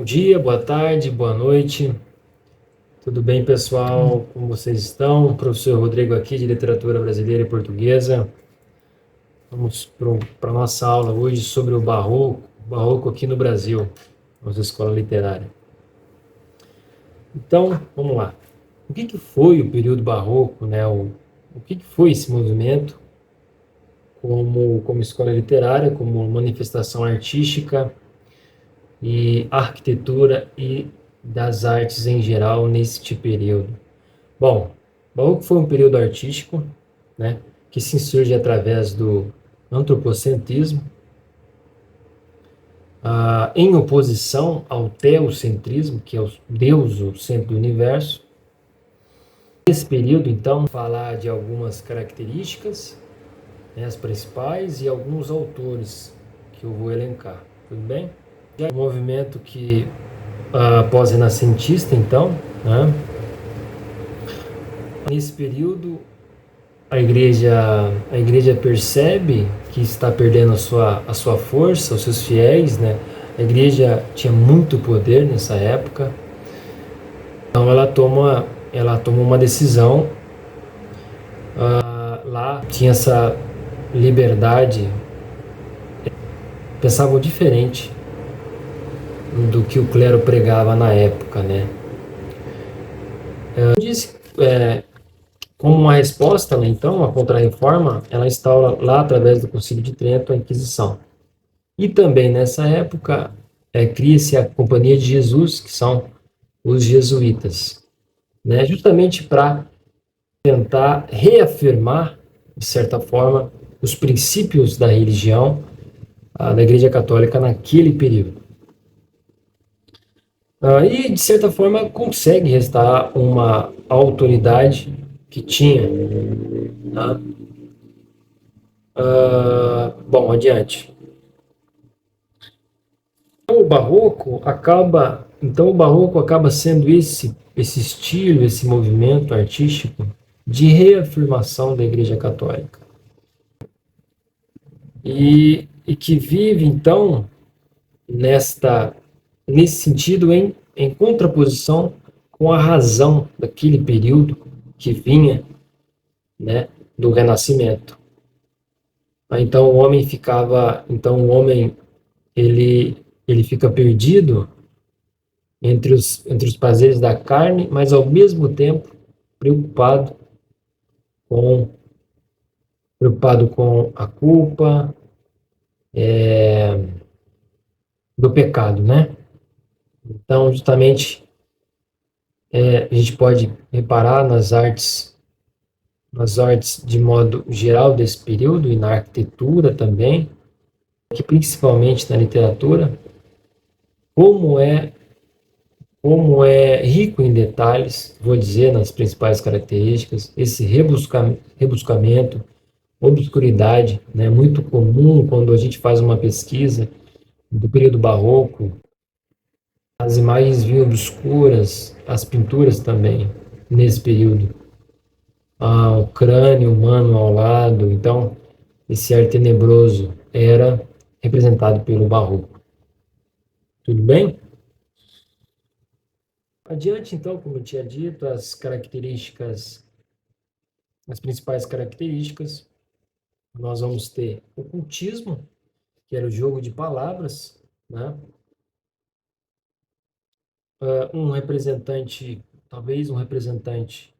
dia, boa tarde, boa noite. Tudo bem, pessoal? Como vocês estão? Professor Rodrigo aqui, de Literatura Brasileira e Portuguesa. Vamos para a nossa aula hoje sobre o barroco aqui no Brasil, nossa escola literária. Então, vamos lá. O que foi o período barroco, né? O que foi esse movimento como escola literária, como manifestação artística e arquitetura e das artes em geral neste período? Bom, o Barroco foi um período artístico, né, que se insurge através do antropocentrismo, em oposição ao teocentrismo, que é o Deus, o centro do universo. Nesse período, então, falar de algumas características, né, as principais, e alguns autores que eu vou elencar, tudo bem? Um movimento que pós-renascentista, então, né? Nesse período, a igreja percebe que está perdendo a sua força, os seus fiéis, né? A igreja tinha muito poder nessa época, então ela toma uma decisão. Lá tinha essa liberdade, pensavam diferente do que o clero pregava na época, né? Como uma resposta, né, então, à Contra-Reforma, ela instaura lá, através do Concílio de Trento, a Inquisição. E também, nessa época, cria-se a Companhia de Jesus, que são os jesuítas, né, justamente para tentar reafirmar, de certa forma, os princípios da religião, da Igreja Católica naquele período. E, de certa forma, consegue restaurar uma autoridade que tinha. Tá? Bom, adiante. Então, o barroco acaba sendo esse estilo, esse movimento artístico de reafirmação da Igreja Católica. E que vive, então, nesse sentido, em contraposição com a razão daquele período que vinha, né, do Renascimento. Então o homem ele fica perdido entre os prazeres da carne, mas ao mesmo tempo preocupado com a culpa do pecado, né? Então, justamente, a gente pode reparar nas artes de modo geral desse período, e na arquitetura também, que principalmente na literatura, como é rico em detalhes, vou dizer, nas principais características, esse rebuscamento, obscuridade, né, muito comum quando a gente faz uma pesquisa do período barroco. As imagens vinham obscuras, as pinturas também, nesse período. O crânio humano ao lado, então, esse ar tenebroso era representado pelo barroco. Tudo bem? Adiante, então, como eu tinha dito, as principais características, nós vamos ter o cultismo, que era o jogo de palavras, né? Talvez um representante,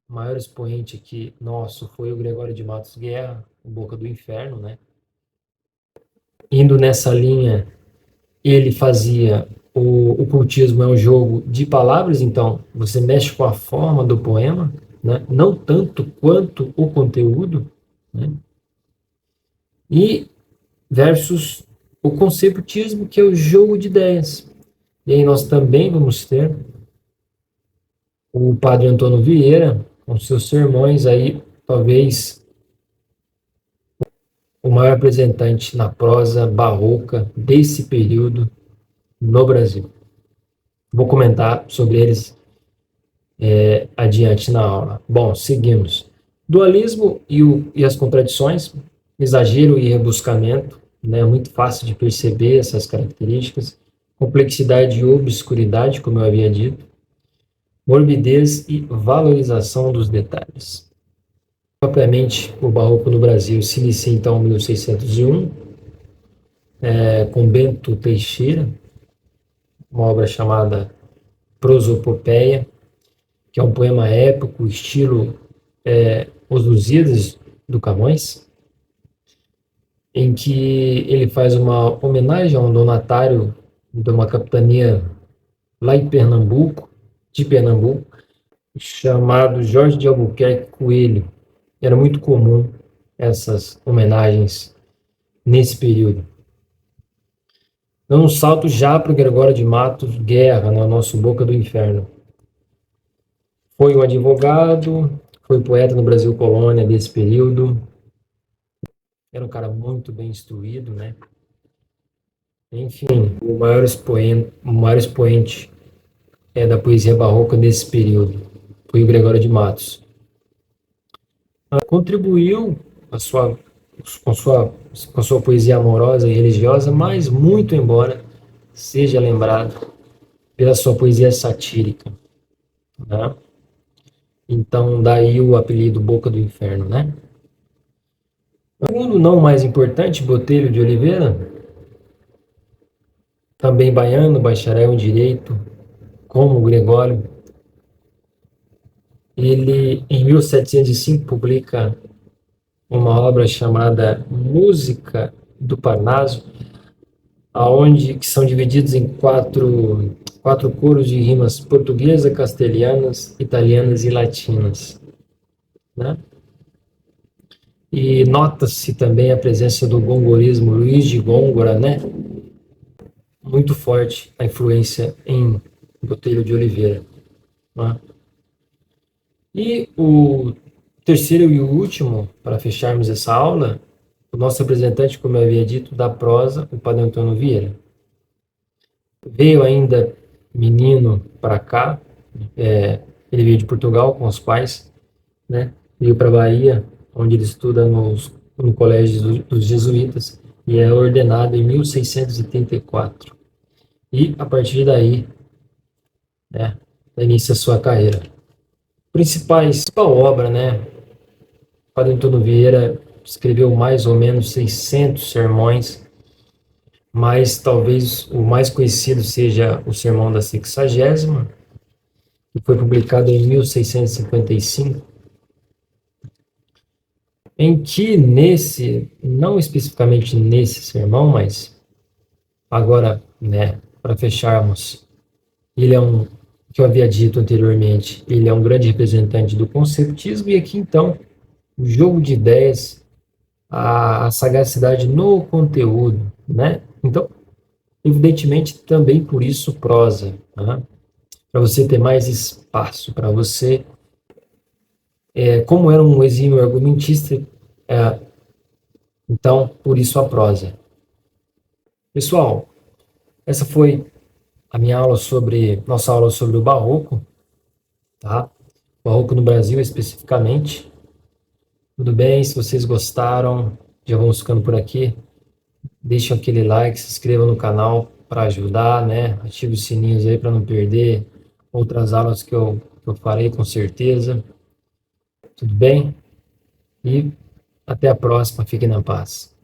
maior expoente aqui nosso foi o Gregório de Matos Guerra, o Boca do Inferno, né? Indo nessa linha, ele fazia o cultismo é um jogo de palavras, então você mexe com a forma do poema, né? Não tanto quanto o conteúdo, né? E versus o conceptismo, que é o jogo de ideias. E aí nós também vamos ter o padre Antônio Vieira, com seus sermões, aí talvez o maior representante na prosa barroca desse período no Brasil. Vou comentar sobre eles adiante na aula. Bom, seguimos. Dualismo e as contradições, exagero e rebuscamento, né? É muito fácil de perceber essas características. complexidade e obscuridade, como eu havia dito, morbidez e valorização dos detalhes. Propriamente, o Barroco no Brasil se inicia então em 1601, com Bento Teixeira, uma obra chamada Prosopopeia, que é um poema épico, estilo Os Lusíadas do Camões, em que ele faz uma homenagem a um donatário de uma capitania lá em Pernambuco, chamado Jorge de Albuquerque Coelho. Era muito comum essas homenagens nesse período. Dando um salto já para o Gregório de Matos Guerra, no nosso Boca do Inferno. Foi um advogado, foi poeta no Brasil Colônia desse período. Era um cara muito bem instruído, né? Enfim, o maior expoente da poesia barroca nesse período foi o Gregório de Matos. Contribuiu com sua poesia amorosa e religiosa, mas muito embora seja lembrado pela sua poesia satírica, né? Então, daí o apelido Boca do Inferno, né? Segundo, não mais importante, Botelho de Oliveira, também baiano, bacharel em Direito, como o Gregório. Ele, em 1705, publica uma obra chamada Música do Parnaso, que são divididos em quatro coros de rimas portuguesa, castelhanas, italianas e latinas, né? E nota-se também a presença do gongorismo, Luiz de Gôngora, né? Muito forte a influência em Botelho de Oliveira, né? E o terceiro e o último, para fecharmos essa aula, o nosso representante, como eu havia dito, da prosa, o Padre Antônio Vieira. Veio ainda menino para cá, ele veio de Portugal com os pais, né? Veio para Bahia, onde ele estuda no colégio dos jesuítas e é ordenado em 1634. E a partir daí, né, inicia a sua carreira. Principal obra, né? O Padre Antônio Vieira escreveu mais ou menos 600 sermões, mas talvez o mais conhecido seja o Sermão da Sexagésima, que foi publicado em 1655, em que não especificamente nesse sermão, mas agora, né, para fecharmos, ele é que eu havia dito anteriormente, ele é um grande representante do conceptismo, e aqui então, o jogo de ideias, a sagacidade no conteúdo, né? Então, evidentemente, também por isso prosa, né? Para você ter mais espaço, para você, como era um exímio argumentista, então, por isso a prosa. Pessoal, essa foi nossa aula sobre o Barroco, tá? Barroco no Brasil especificamente. Tudo bem? Se vocês gostaram, já vamos ficando por aqui. Deixem aquele like, se inscreva no canal para ajudar, né? Ative os sininhos aí para não perder outras aulas que eu farei com certeza. Tudo bem? E até a próxima. Fiquem na paz.